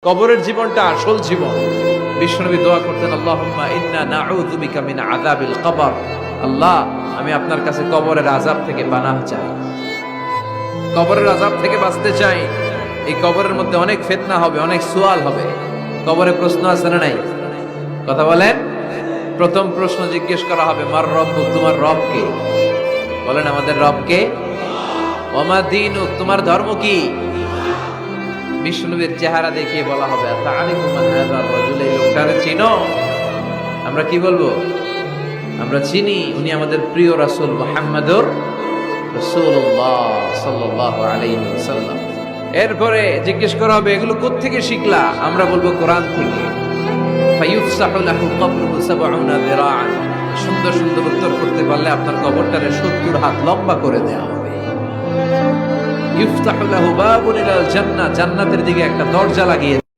কবরের জীবনটা আসল জীবন। বিশ্বনবী দোয়া করতেন, আল্লাহুম্মা ইন্না নাউযু বিকা মিন আযাবিল কবর। আল্লাহ, আমি আপনার কাছে কবরের আযাব থেকে পানাহ চাই, কবরের আযাব থেকে বাঁচতে চাই। এই কবরের মধ্যে অনেক ফিতনা হবে, অনেক সুয়াল হবে। কবরে প্রশ্ন আছে না নাই? কথা বলেন। প্রথম প্রশ্ন জিজ্ঞেস করা হবে, মার রব্বুক, তোমার রব কে? বলেন, আমাদের রব কে? ওয়া মা দীনুক, তোমার ধর্ম কি? বিষ্ণুবীর চেহারা দেখিয়ে বলা হবে, তাআরিফু মান হাযা রাজুল, এই লোকটারে চিনো? আমরা কি বলবো? আমরা চিনি, উনি আমাদের প্রিয় রাসূল মুহাম্মদুর রাসূলুল্লাহ সাল্লাল্লাহু আলাইহি ওয়াসাল্লাম। এরপরে জিজ্ঞেস করা হবে, এগুলো কোত্থেকে শিখলা? আমরা বলবো, কোরআন থেকে। ফায়ুফসাহু লাহু কবরুহু ৭০ যিরাআন। সুন্দর সুন্দর উত্তর করতে পারলে আপনার কবরটারে ৭০ হাত লম্বা করে দেয়া হবে। ইফতাহু লাহু বাবুন ইলাল জান্নাহ, জান্নাতের দিকে একটা দরজা লাগিয়ে